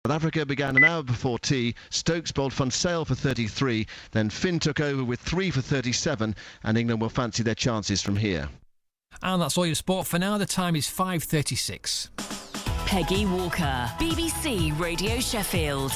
South Africa began an hour before tea. Stokes bowled Funsale for 33. Then Finn took over with 3 for 37, and England will fancy their chances from here. And that's all your sport for now. The time is 5:36. Peggy Walker, BBC Radio Sheffield.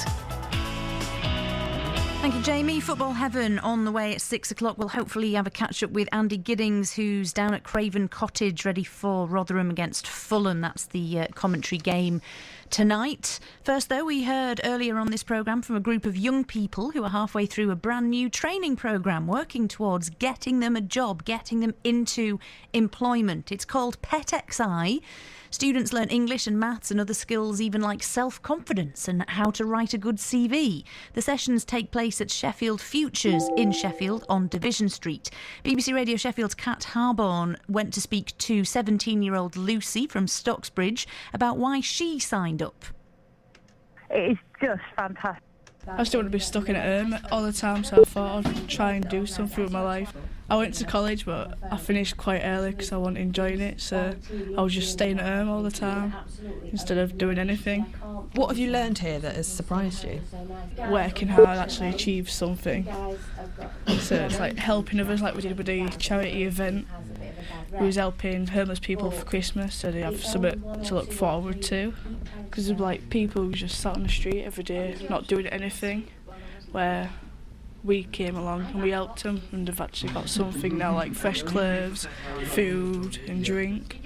Thank you, Jamie. Football Heaven on the way at 6 o'clock. We'll hopefully have a catch-up with Andy Giddings, who's down at Craven Cottage, ready for Rotherham against Fulham. That's the commentary game tonight. First, though, we heard earlier on this programme from a group of young people who are halfway through a brand new training programme working towards getting them a job, getting them into employment. It's called PetXI. Students learn English and maths and other skills, even like self-confidence and how to write a good CV. The sessions take place at Sheffield Futures in Sheffield on Division Street. BBC Radio Sheffield's Kat Harborne went to speak to 17-year-old Lucy from Stocksbridge about why she signed up. It is just fantastic. I just don't want to be stuck in at home all the time, so I thought I'd try and do something with my life. I went to college, but I finished quite early because I wasn't enjoying it, so I was just staying at home all the time instead of doing anything. What have you learned here that has surprised you? Working hard, actually achieve something. So it's like helping others, like we did with the charity event. We was helping homeless people for Christmas, so they have something to look forward to. Because there's like people who just sat on the street every day, not doing anything, where we came along and we helped them, and they've actually got something now, like fresh clothes, food and drink.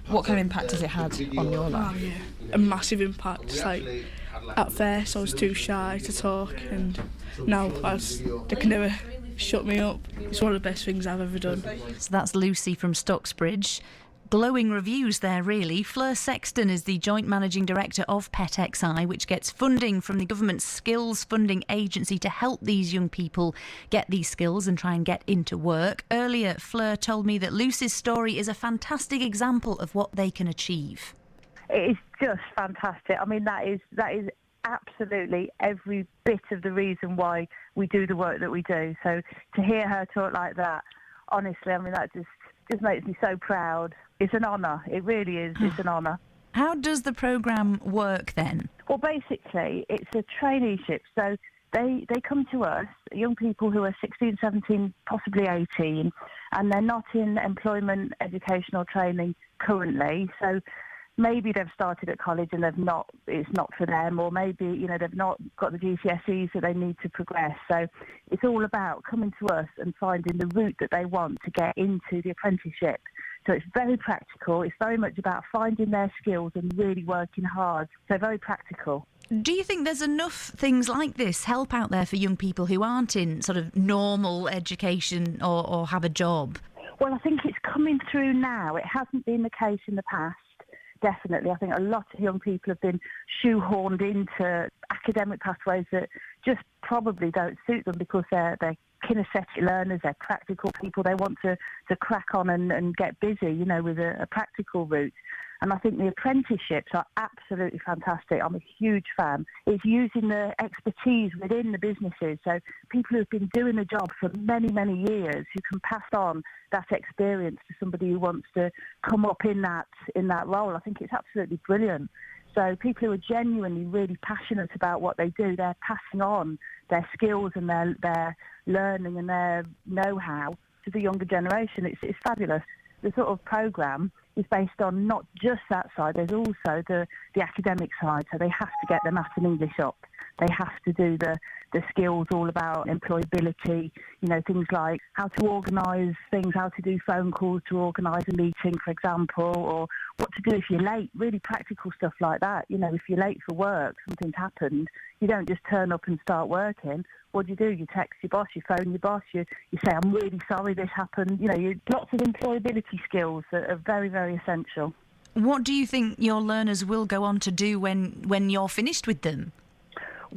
What kind of impact has it had on your life? Oh, yeah. A massive impact. It's like, at first I was too shy to talk, and now they can never shut me up. It's one of the best things I've ever done. So that's Lucy from Stocksbridge. Glowing reviews there, really. Fleur Sexton is the Joint Managing Director of PetXI, which gets funding from the government's skills funding agency to help these young people get these skills and try and get into work. Earlier, Fleur told me that Lucy's story is a fantastic example of what they can achieve. It is just fantastic. I mean, that is absolutely every bit of the reason why we do the work that we do. So to hear her talk like that, honestly, I mean, that just makes me so proud. It's an honour. It really is. It's an honour. How does the programme work then? Well, basically, it's a traineeship. So they come to us, young people who are 16, 17, possibly 18, and they're not in employment, educational training currently. So maybe they've started at college and it's not for them, or maybe, they've not got the GCSEs that they need to progress. So it's all about coming to us and finding the route that they want to get into the apprenticeship. So it's very practical. It's very much about finding their skills and really working hard. So very practical. Do you think there's enough things like this help out there for young people who aren't in sort of normal education or have a job? Well, I think it's coming through now. It hasn't been the case in the past. Definitely. I think a lot of young people have been shoehorned into academic pathways that just probably don't suit them because they're kinesthetic learners, they're practical people. They want to crack on and get busy, with a practical route. And I think the apprenticeships are absolutely fantastic. I'm a huge fan. It's using the expertise within the businesses. So people who've been doing the job for many, many years who can pass on that experience to somebody who wants to come up in that role. I think it's absolutely brilliant. So people who are genuinely really passionate about what they do, they're passing on their skills and their learning and their know-how to the younger generation. It's fabulous. The sort of programme is based on not just that side, there's also the academic side. So they have to get their maths and English up. They have to do the skills all about employability, things like how to organise things, how to do phone calls to organise a meeting, for example, or what to do if you're late, really practical stuff like that. If you're late for work, something's happened, you don't just turn up and start working. What do? You text your boss, you phone your boss, you say, I'm really sorry this happened. Lots of employability skills that are very, very essential. What do you think your learners will go on to do when you're finished with them?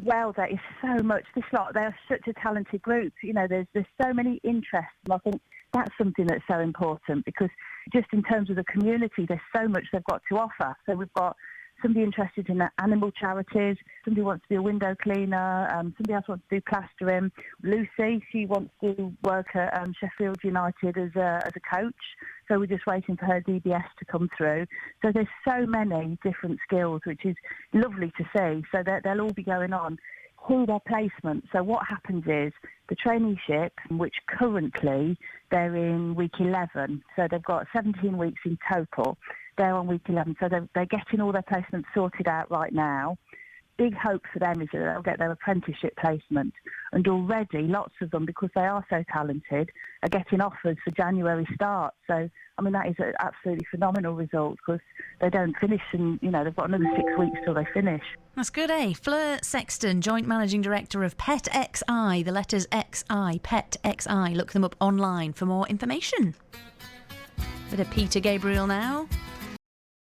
Well, there is so much. They're such a talented group. There's so many interests. And I think that's something that's so important because just in terms of the community, there's so much they've got to offer. So we've got somebody interested in animal charities, somebody wants to be a window cleaner, somebody else wants to do plastering. Lucy, she wants to work at Sheffield United as a coach. So we're just waiting for her DBS to come through. So there's so many different skills, which is lovely to see. So they'll all be going on through their placement. So what happens is the traineeship, which currently they're in week 11, so they've got 17 weeks in total. They're on week 11, so they're getting all their placements sorted out right now. Big hope for them is that they'll get their apprenticeship placement. And already lots of them, because they are so talented, are getting offers for January start. So, I mean, that is an absolutely phenomenal result, because they don't finish and, they've got another 6 weeks till they finish. That's good, eh? Fleur Sexton, Joint Managing Director of Pet XI, the letters XI, Pet XI. Look them up online for more information. Bit of Peter Gabriel now.